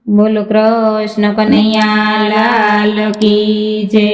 બોલો કૃષ્ણ કનૈયા લાલ કી જય।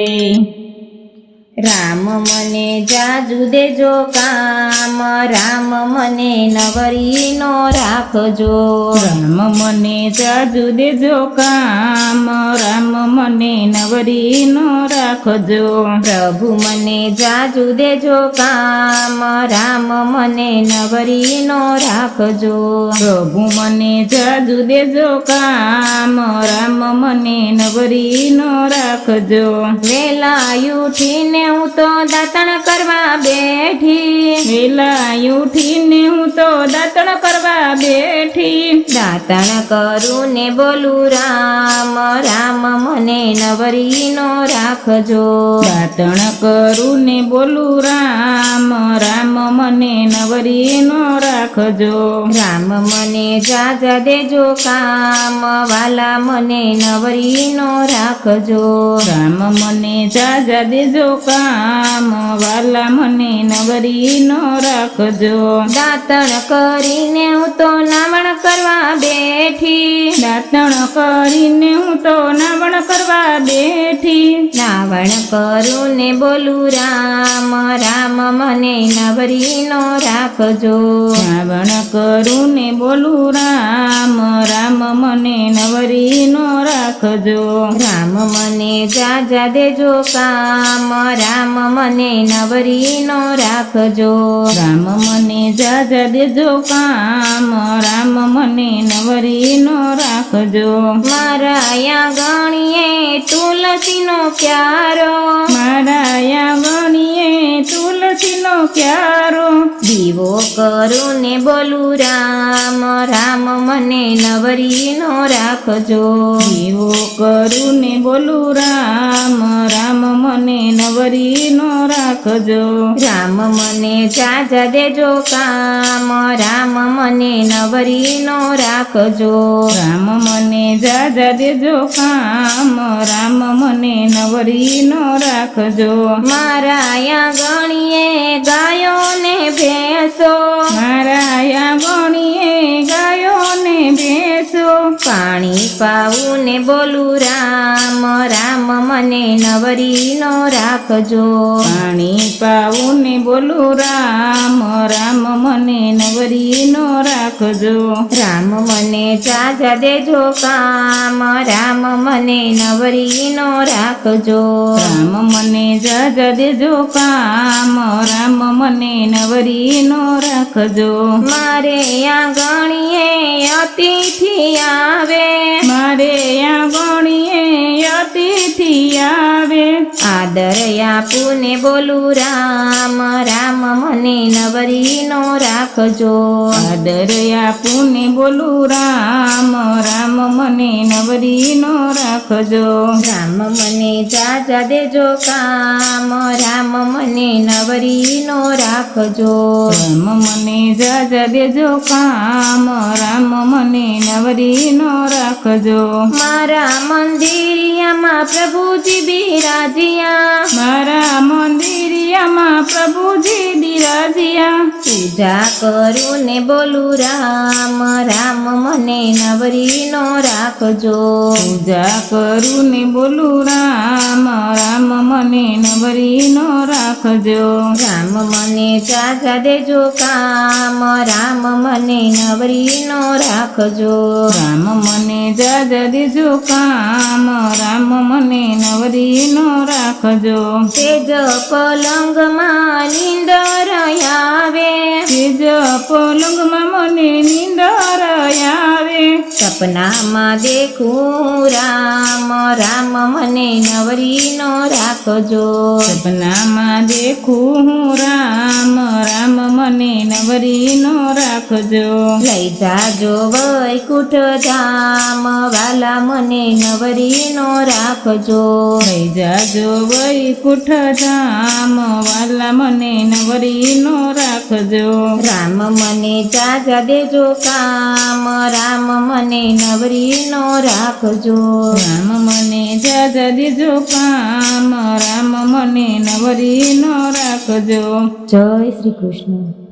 રામ મને જાજુ દેજો કામ, રામ મને નવરીનો રાખજો। રામ મને જાજુ દેજો કામ, રામ મને નવરીનો રાખજો। પ્રભુ મને જાજુ દેજો કામ, રામ મને નવરીનો રાખજો। પ્રભુ મને જાજુ દેજો કામ, રામ મને નવરીનો રાખજો। વેલા ઉઠીને હું તો દાંતણ કરવા બેઠી, વેલા ઉઠીને હું તો દાંતણ કરવા બેઠી। દાંતણ કરું ને બોલું રામ, રામ મને નવરીનો રાખજો। દાંતણ કરું ને બોલું રામ, રામ મને નવરીનો રાખજો। રામ મને જાજા દેજો કામ, વાલા મને નવરીનો રાખજો। રામ મને જાજા દેજો કામ, વાલા મને નવરીનો રાખજો। દાંતણ કરીને હું તો નાવણ કરવા બેઠી, દાંતણ કરીને હું તો નાવણ કરવા બેઠી। નાવણ કરું ને બોલું રામ, રામ મને નવરીનો રાખજો। નાવણ કરું ને બોલું રામ, રામ મને નવરીનો રાખજો। રામ મને જાજા દેજો કામ, રામ મને નવરીનો રાખજો। રામ મને જાજા દેજો કામ, રામ મને નવરીનો રાખજો। મારા આંગણીએ તુલસીનો ક્યારો, મારા આંગણીએ તુલસીનો ક્યારો। દીવો કરું ને બોલું રામ, રામ મને નવરીનો રાખજો। દીવો કરું ને બોલું રામ, રામ મને નવરીનો રાખજો। રામ મને જાજા દેજો કામ, રામ મને નવરીનો રાખજો। રામ મને જાજા દેજો કામ, રામ મને નવરીનો રાખજો। મારા આંગણીએ ગાયો ને ભેંસો, મારા આંગણીએ ગાયો ને ભેંસો। પાણી પાવું ને બોલું રામ, રામ મને નવરીનો રાખજો। પાણી પાવું ને બોલું રામ, રામ મને નવરીનો રાખજો। રામ મને જાજા દેજો કામ, રામ મને નવરીનો રાખજો। રામ મને જાજા દેજો કામ, રામ મને નવરીનો રાખજો। મારે આંગણીએ અતિથિ આવે, મારે આંગણીએ અતિથિ આવે। આદર આપું ને બોલું રામ, રામ મને નવરીનો રાખજો। આદર આપું ને બોલું રામ, રામ મને નવરીનો રાખજો। રામ મને જાજા દેજો કામ, રામ મને નવરીનો રાખજો। રામ મને જાજા દેજો કામ, રામ મને નવરીનો રાખજો। મારા મંદિરિયામાં પ્રભુજી બિરાજ્યા, મારા મંદિરિયામાં પ્રભુજી બિરાજ્યા। પૂજા કરું ને બોલું રામ, રામ મને નવરીનો રાખજો। પૂજા કરું ને બોલું રામ, રામ મને નવરીનો રાખજો। રામ મને જાજા દેજો કામ, રામ મને નવરીનો રાખજો। રામ મને જાજા દેજો કામ, રામ મને નવરીનો રાખજો। તેજ પલંગમાં નીંદર આવે, તેજ પલંગમાં મને નીંદર આવે। સપનામાં દેખું રામ, રામ મને નવરીનો રાખજો। સપનામાં દેખું હું રામ, રામ મને નવરીનો રાખજો। લઈ જાજો વૈકુંઠ ધામ, વાલા મને નવરીનો રાખજો। લઈ જાજો વૈકુંઠ ધામ, વાલા મને નવરીનો રાખજો। રામ મને જાજા દેજો કામ, રામ મને નવરીનો રાખજો। રામ મને જાજા દેજો કામ, રામ મને નવરીનો રાખજો। જય શ્રી કૃષ્ણ।